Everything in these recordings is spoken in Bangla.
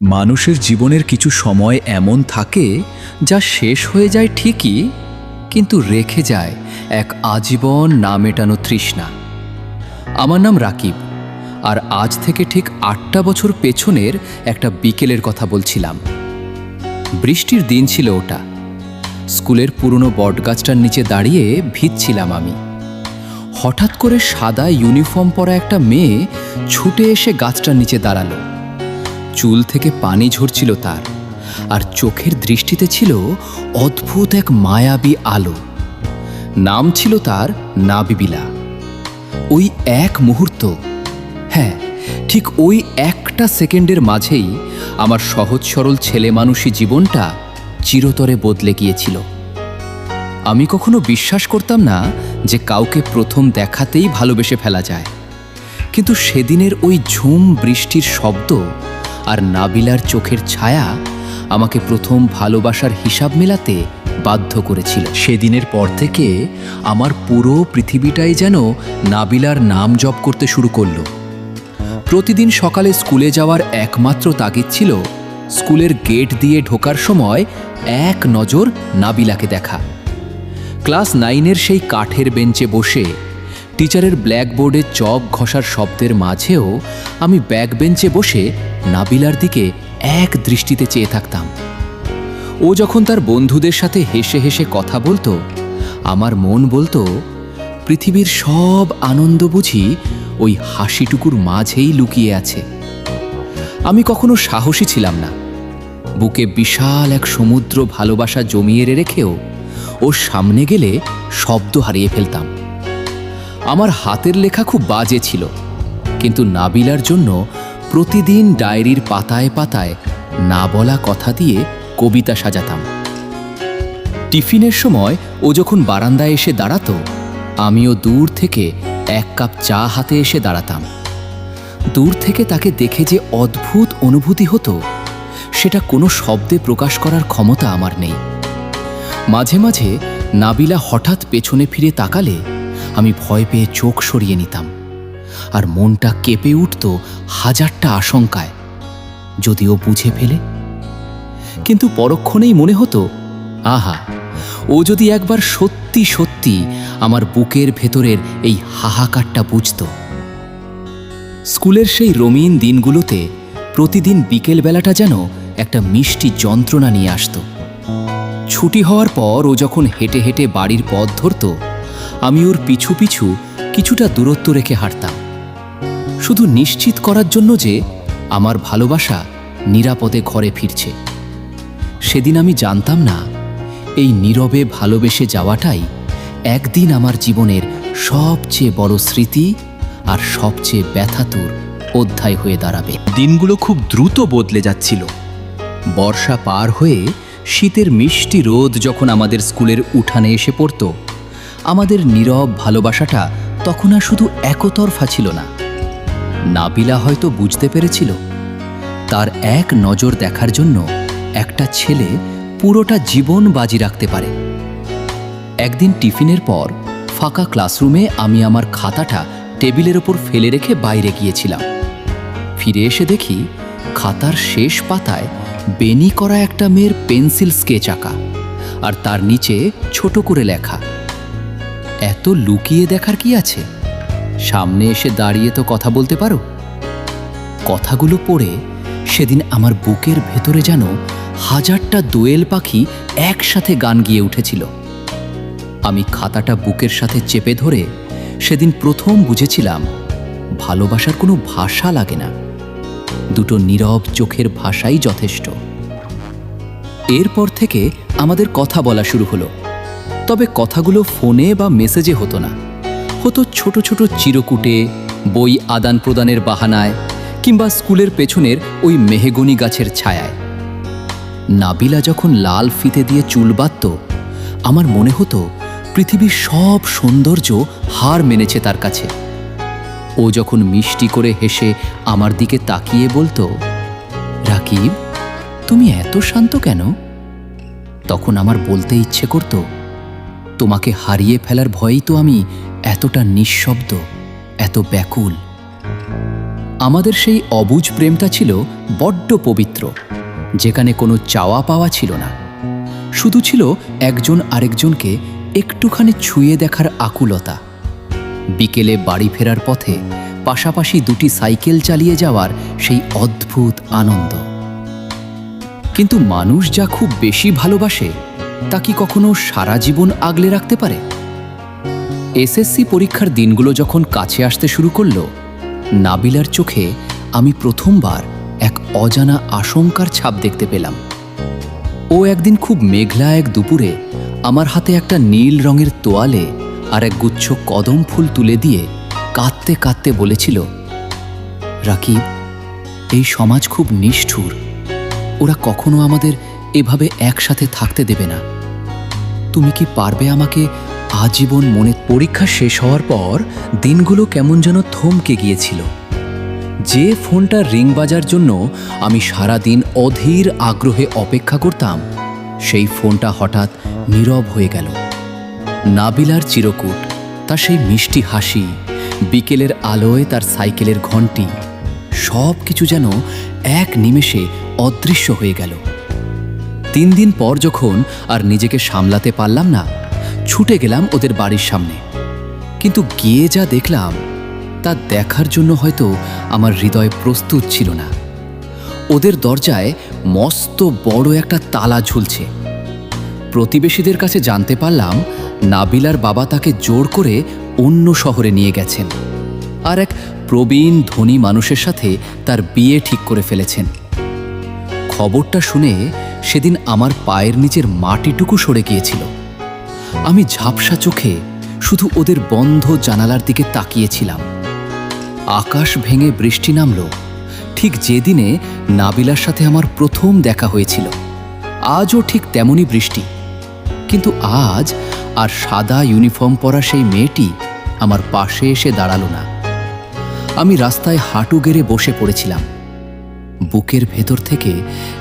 মানুষের জীবনের কিছু সময় এমন থাকে যা শেষ হয়ে যায় ঠিকই, কিন্তু রেখে যায় এক আজীবন না মেটানো তৃষ্ণা। আমার নাম রাকিব, আর আজ থেকে ঠিক ৮টা বছর পেছনের একটা বিকেলের কথা বলছিলাম। বৃষ্টির দিন ছিল ওটা। স্কুলের পুরনো বটগাছটার নিচে দাঁড়িয়ে ভিজছিলাম আমি। হঠাৎ করে সাদা ইউনিফর্ম পরা একটা মেয়ে ছুটে এসে গাছটার নিচে দাঁড়ালো। চুল থেকে পানি ঝরছিল তার, আর চোখের দৃষ্টিতে ছিল অদ্ভুত এক মায়াবী আলো। নাম ছিল তার নাবিবিলা। ওই এক মুহূর্ত, হ্যাঁ ঠিক ওই একটা সেকেন্ডের মাঝেই আমার সহজ সরল ছেলে মানুষী জীবনটা চিরতরে বদলে গিয়েছিল। আমি কখনো বিশ্বাস করতাম না যে কাউকে প্রথম দেখাতেই ভালোবেসে ফেলা যায়, কিন্তু সেদিনের ওই ঝুম বৃষ্টির শব্দ আর নাবিলার চোখের ছায়া আমাকে প্রথম ভালোবাসার হিসাব মেলাতে বাধ্য করেছিল। সেদিনের পর থেকে আমার পুরো পৃথিবীটাই যেন নাবিলার নাম জপ করতে শুরু করলো। প্রতিদিন সকালে স্কুলে যাওয়ার একমাত্র তাগিদ ছিল স্কুলের গেট দিয়ে ঢোকার সময় এক নজর নাবিলাকে দেখা। ক্লাস 9-এর সেই কাঠের বেঞ্চে বসে টিচারের ব্ল্যাকবোর্ডে চক ঘষার শব্দের মাঝেও আমি ব্যাক বেঞ্চে বসে নাবিলার দিকে এক দৃষ্টিতে চেয়ে থাকতাম। ও যখন তার বন্ধুদের সাথে হেসে হেসে কথা বলতো, আমার মন বলতো পৃথিবীর সব আনন্দ বুঝি ওই হাসিটুকুর মাঝেই লুকিয়ে আছে। আমি কখনো সাহসী ছিলাম না। বুকে বিশাল এক সমুদ্র ভালোবাসা জমিয়ে রেখেও ওর সামনে গেলে শব্দ হারিয়ে ফেলতাম। আমার হাতের লেখা খুব বাজে ছিল, কিন্তু নাবিলার জন্য প্রতিদিন ডায়েরির পাতায় পাতায় না বলা কথা দিয়ে কবিতা সাজাতাম। টিফিনের সময় ও যখন বারান্দায় এসে দাঁড়াতো, আমিও দূর থেকে এক কাপ চা হাতে এসে দাঁড়াতাম। দূর থেকে তাকে দেখে যে অদ্ভুত অনুভূতি হতো, সেটা কোনো শব্দে প্রকাশ করার ক্ষমতা আমার নেই। মাঝে মাঝে নাবিলা হঠাৎ পেছনে ফিরে তাকালে আমি ভয় পেয়ে চোখ সরিয়ে নিতাম, আর মনটা কেঁপে উঠত হাজারটা আশঙ্কায়, যদিও বুঝে ফেলে। কিন্তু পরক্ষণেই মনে হতো, আহা, ও যদি একবার সত্যি সত্যি আমার বুকের ভেতরের এই হাহাকারটা বুঝত। স্কুলের সেই রঙিন দিনগুলোতে প্রতিদিন বিকেলবেলাটা যেন একটা মিষ্টি যন্ত্রণা নিয়ে আসত। ছুটি হওয়ার পর ও যখন হেঁটে হেঁটে বাড়ির পথ ধরত, আমি ওর পিছু পিছু কিছুটা দূরত্ব রেখে হাঁটতাম, শুধু নিশ্চিত করার জন্য যে আমার ভালোবাসা নিরাপদে ঘরে ফিরছে। সেদিন আমি জানতাম না এই নীরবে ভালোবেসে যাওয়াটাই একদিন আমার জীবনের সবচেয়ে বড় স্মৃতি আর সবচেয়ে ব্যথাতুর অধ্যায় হয়ে দাঁড়াবে। দিনগুলো খুব দ্রুত বদলে যাচ্ছিল। বর্ষা পার হয়ে শীতের মিষ্টি রোদ যখন আমাদের স্কুলের উঠানে এসে পড়ত, আমাদের নীরব ভালোবাসাটা তখন আর শুধু একতরফা ছিল না। নাবিলা হয়তো বুঝতে পেরেছিল তার এক নজর দেখার জন্য একটা ছেলে পুরোটা জীবন বাজি রাখতে পারে। একদিন টিফিনের পর ফাঁকা ক্লাসরুমে আমি আমার খাতাটা টেবিলের ওপর ফেলে রেখে বাইরে গিয়েছিলাম। ফিরে এসে দেখি খাতার শেষ পাতায় বেনি করা একটা মেয়ের পেন্সিল স্কেচ আঁকা, আর তার নিচে ছোট করে লেখা, এত লুকিয়ে দেখার কি আছে, সামনে এসে দাঁড়িয়ে তো কথা বলতে পারো। কথাগুলো পড়ে সেদিন আমার বুকের ভেতরে যেন হাজারটা দোয়েল পাখি একসাথে গান গিয়ে উঠেছিল। আমি খাতাটা বুকের সাথে চেপে ধরে সেদিন প্রথম বুঝেছিলাম ভালোবাসার কোনো ভাষা লাগে না, দুটো নীরব চোখের ভাষাই যথেষ্ট। এরপর থেকে আমাদের কথা বলা শুরু হলো, তবে কথাগুলো ফোনে বা মেসেজে হতো না, হতো ছোট ছোট চিরকুটে, বই আদান প্রদানের বাহানায়, কিংবা স্কুলের পেছনের ওই মেহগনি গাছের ছায়ায়। নাবিলা যখন লাল ফিতে দিয়ে চুল বাঁধত, আমার মনে হতো পৃথিবীর সব সৌন্দর্য হার মেনেছে তার কাছে। ও যখন মিষ্টি করে হেসে আমার দিকে তাকিয়ে বলতো, রাকিব, তুমি এত শান্ত কেন? তখন আমার বলতে ইচ্ছে করত, তোমাকে হারিয়ে ফেলার ভয়েই তো আমি এতটা নিঃশব্দ, এত ব্যাকুল। আমাদের সেই অবুঝ প্রেমটা ছিল বড্ড পবিত্র, যেখানে কোনো চাওয়া পাওয়া ছিল না, শুধু ছিল একজন আরেকজনকে একটুখানি ছুঁয়ে দেখার আকুলতা। বিকেলে বাড়ি ফেরার পথে পাশাপাশি দুটি সাইকেল চালিয়ে যাওয়ার সেই অদ্ভুত আনন্দ। কিন্তু মানুষ যা খুব বেশি ভালোবাসে তা কি কখনো সারা জীবন আগলে রাখতে পারে? এসএসসি পরীক্ষার দিনগুলো যখন কাছে আসতে শুরু করলো, নাবিলার চোখে আমি প্রথমবার এক অজানা আশঙ্কার ছাপ দেখতে পেলাম। ও একদিন খুব মেঘলা এক দুপুরে আমার হাতে একটা নীল রঙের তোয়ালে আর এক গুচ্ছ কদম ফুল তুলে দিয়ে কাঁদতে কাঁদতে বলেছিল, রাকিব, এই সমাজ খুব নিষ্ঠুর, ওরা কখনো আমাদের এভাবে একসাথে থাকতে দেবে না। তুমি কি পারবে আমাকে আজীবন মনে? পরীক্ষা শেষ হওয়ার পর দিনগুলো কেমন যেন থমকে গিয়েছিল। যে ফোনটার রিং বাজার জন্য আমি সারাদিন অধীর আগ্রহে অপেক্ষা করতাম, সেই ফোনটা হঠাৎ নীরব হয়ে গেল। নাবিলার চিরকুট, তার সেই মিষ্টি হাসি, বিকেলের আলোয় তার সাইকেলের ঘণ্টি, সব কিছু যেন এক নিমেষে অদৃশ্য হয়ে গেল। 3 দিন পর যখন আর নিজেকে সামলাতে পারলাম না, ছুটে গেলাম ওদের বাড়ির সামনে। কিন্তু গিয়ে যা দেখলাম তা দেখার জন্য হয়তো আমার হৃদয় প্রস্তুত ছিল না। ওদের দরজায় মস্ত বড় একটা তালা ঝুলছে। প্রতিবেশীদের কাছে জানতে পারলাম নাবিলার বাবা তাকে জোর করে অন্য শহরে নিয়ে গেছেন, আর এক প্রবীণ ধনী মানুষের সাথে তার বিয়ে ঠিক করে ফেলেছেন। খবরটা শুনে সেদিন আমার পায়ের নিচের মাটিটুকু সরে গিয়েছিল। আমি ঝাপসা চোখে শুধু ওদের বন্ধ জানালার দিকে তাকিয়েছিলাম। আকাশ ভেঙে বৃষ্টি নামল, ঠিক যেদিনে নাবিলার সাথে আমার প্রথম দেখা হয়েছিল। আজও ঠিক তেমনই বৃষ্টি, কিন্তু আজ আর সাদা ইউনিফর্ম পরা সেই মেয়েটি আমার পাশে এসে দাঁড়ালো না। আমি রাস্তায় হাঁটু গেড়ে বসে পড়েছিলাম। বুকের ভেতর থেকে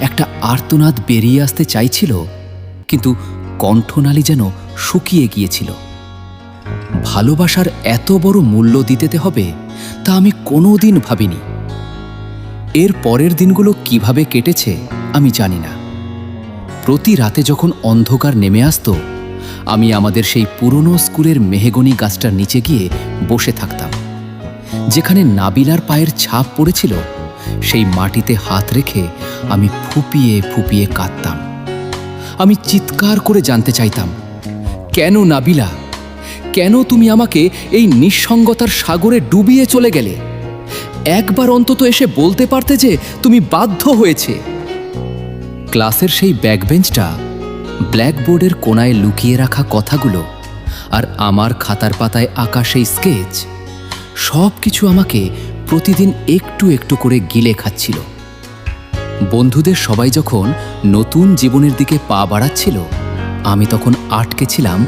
একটা আর্তনাদ বেরিয়ে আসতে চাইছিল, কিন্তু কণ্ঠনালী যেন শুকিয়ে গিয়েছিল। ভালোবাসার এত বড় মূল্য দিতে হবে তা আমি কোনোদিন ভাবিনি। এর পরের দিনগুলো কিভাবে কেটেছে আমি জানি না। প্রতি রাতে যখন অন্ধকার নেমে আসতো, আমি আমাদের সেই পুরনো স্কুলের মেহগনি গাছটার নিচে গিয়ে বসে থাকতাম। যেখানে নাবিলার পায়ের ছাপ পড়েছিল, সেই মাটিতে হাত রেখে আমি ফুপিয়ে ফুপিয়ে কাঁদতাম। আমি চিৎকার করে জানতে চাইতাম, কেন নাবিলা, কেন তুমি আমাকে এই নিঃসঙ্গতার সাগরে ডুবিয়ে চলে গেলে? একবার অন্তত এসে বলতে পারতে যে তুমি বাধ্য হয়েছে। ক্লাসের সেই ব্যাকবেঞ্চটা, ব্ল্যাকবোর্ডের কোণায় লুকিয়ে রাখা কথাগুলো, আর আমার খাতার পাতায় আঁকা সেই স্কেচ, সব কিছু আমাকে প্রতিদিন একটু একটু করে গিলে খাচ্ছিল। বন্ধুদের সবাই যখন নতুন জীবনের দিকে পা বাড়াচ্ছিল, আমি তখন আটকে ছিলাম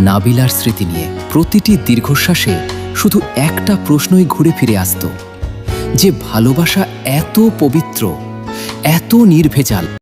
নাবিলার স্মৃতি নিয়ে। প্রতিটি দীর্ঘশ্বাসে শুধু একটা প্রশ্নই ঘুরে ফিরে আসতো, যে ভালোবাসা এত পবিত্র, এত নির্ভেজাল,